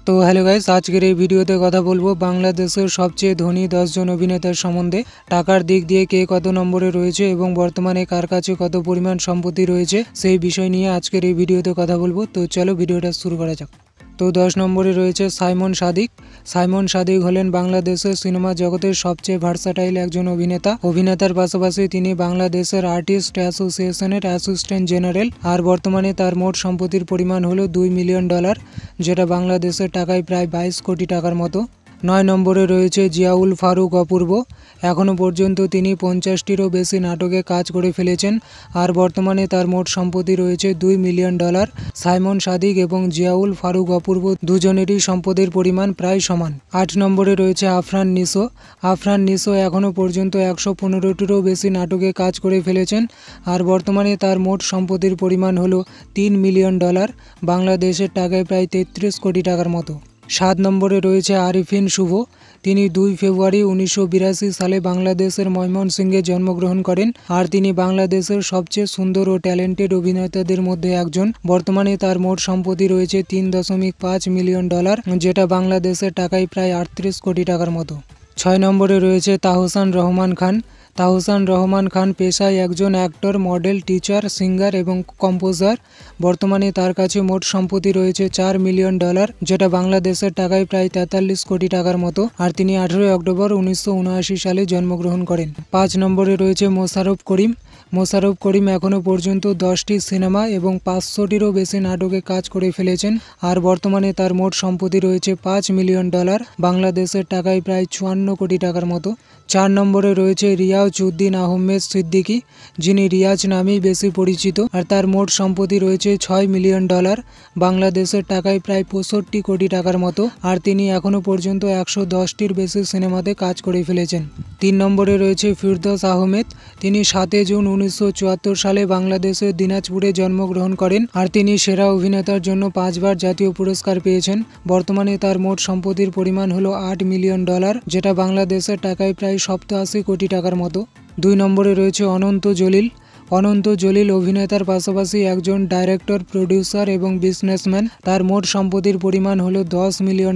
তো hello guys, আজকের এই ভিডিওতে কথা বলবো বাংলাদেশের সবচেয়ে ধনী 10 জন অভিনেতার সম্বন্ধে। টাকার দিক দিয়ে কে কত নম্বরে রয়েছে এবং বর্তমানে কার কাছে কত পরিমাণ সম্পত্তি রয়েছে সেই বিষয় নিয়ে আজকের এই ভিডিওতে কথা বলবো। তো চলো ভিডিওটা শুরু করা যাক। তো 10 নম্বরে রয়েছে সাইমন সাদিক। সাইমন সাদিক হলেন বাংলাদেশের সিনেমা জগতের সবচেয়ে ভার্সাটাইল একজন অভিনেতার পাশাপাশি তিনি বাংলাদেশের আর্টিস্ট অ্যাসোসিয়েশনের অ্যাসিস্ট্যান্ট জেনারেল। আর বর্তমানে তার মোট সম্পত্তির পরিমাণ হলো $2 মিলিয়ন, যেটা বাংলাদেশের টাকায় প্রায় 22 কোটি টাকার মতো। 9 নম্বরে রয়েছে জিয়াউল ফারুক অপূর্ব। এখনও পর্যন্ত তিনি 50টিরও বেশি নাটকে কাজ করে ফেলেছেন আর বর্তমানে তার মোট সম্পত্তি রয়েছে $2 মিলিয়ন। সাইমন সাদিক এবং জিয়াউল ফারুক অপূর্ব দুজনেরই সম্পদের পরিমাণ প্রায় সমান। 8 নম্বরে রয়েছে আফরান নিশো। আফরান নিশো এখনও পর্যন্ত 115টিরও বেশি নাটকে কাজ করে ফেলেছেন আর বর্তমানে তার মোট সম্পত্তির পরিমাণ হলো $3 মিলিয়ন, বাংলাদেশের টাকায় প্রায় 33 কোটি টাকার মতো। 7 নম্বরে রয়েছে আরিফিন শুভ। তিনি 2 ফেব্রুয়ারি 1982 সালে বাংলাদেশের ময়মনসিংহে জন্মগ্রহণ করেন আর তিনি বাংলাদেশের সবচেয়ে সুন্দর ও ট্যালেন্টেড অভিনেতাদের মধ্যে একজন। বর্তমানে তার মোট সম্পত্তি রয়েছে $3.5 মিলিয়ন, যেটা বাংলাদেশের টাকায় প্রায় 38 কোটি টাকার মতো। 6 নম্বরে রয়েছে তাহসান রহমান খান। তাহসান রহমান খান পেশায় একজন অ্যাক্টর, মডেল, টিচার, সিঙ্গার এবং কম্পোজার। বর্তমানে তার কাছে মোট সম্পত্তি রয়েছে $4 মিলিয়ন, যেটা বাংলাদেশের টাকায় প্রায় 43 কোটি টাকার মতো আর তিনি 18 অক্টোবর 1979 সালে জন্মগ্রহণ করেন। 5 নম্বরে রয়েছে মোশাররফ করিম। মোশাররফ করিম এখনও পর্যন্ত 10টি সিনেমা এবং 500টিরও বেশি নাটকে কাজ করে ফেলেছেন আর বর্তমানে তার মোট সম্পত্তি রয়েছে $5 মিলিয়ন, বাংলাদেশের টাকায় প্রায় 54 কোটি টাকার মতো। 4 নম্বরে রয়েছে রিয়াজ উদ্দিন আহমেদ সিদ্দিকী, যিনি রিয়াজ নামেই বেশি পরিচিত আর তার মোট সম্পত্তি রয়েছে $6 মিলিয়ন, বাংলাদেশের টাকায় প্রায় 65 কোটি টাকার মতো আর তিনি এখনও পর্যন্ত 110টির বেশি সিনেমাতে কাজ করে ফেলেছেন। 3 নম্বরে রয়েছে ফিরদৌস আহমেদ। তিনি 7 জুন 1974 সালে বাংলাদেশের দিনাজপুরে জন্মগ্রহণ করেন আর তিনি সেরা অভিনেতার জন্য 5 বার জাতীয় পুরস্কার পেয়েছেন। বর্তমানে তার মোট সম্পত্তির পরিমাণ হলো $8 মিলিয়ন, যেটা বাংলাদেশের টাকায় প্রায় 87 কোটি টাকার মতো। 2 নম্বরে রয়েছে অনন্ত জলিল। অনন্ত জলিল অভিনেতার পাশাপাশি একজন ডাইরেক্টর, প্রডিউসার এবং বিজনেসম্যান। তার মোট সম্পত্তির পরিমাণ হলো $10 মিলিয়ন,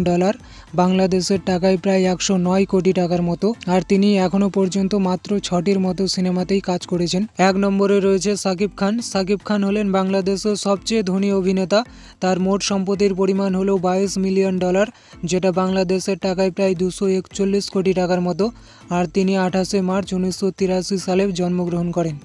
বাংলাদেশের টাকায় প্রায় 109 কোটি টাকার মতো আর তিনি এখনও পর্যন্ত মাত্র 6টির মতো সিনেমাতেই কাজ করেছেন। 1 নম্বরে রয়েছে সাকিব খান। সাকিব খান হলেন বাংলাদেশের সবচেয়ে ধনী অভিনেতা। তার মোট সম্পত্তির পরিমাণ হলো $22 মিলিয়ন, যেটা বাংলাদেশের টাকায় প্রায় 241 কোটি টাকার মতো আর তিনি 28 মার্চ 1983 সালে জন্মগ্রহণ করেন।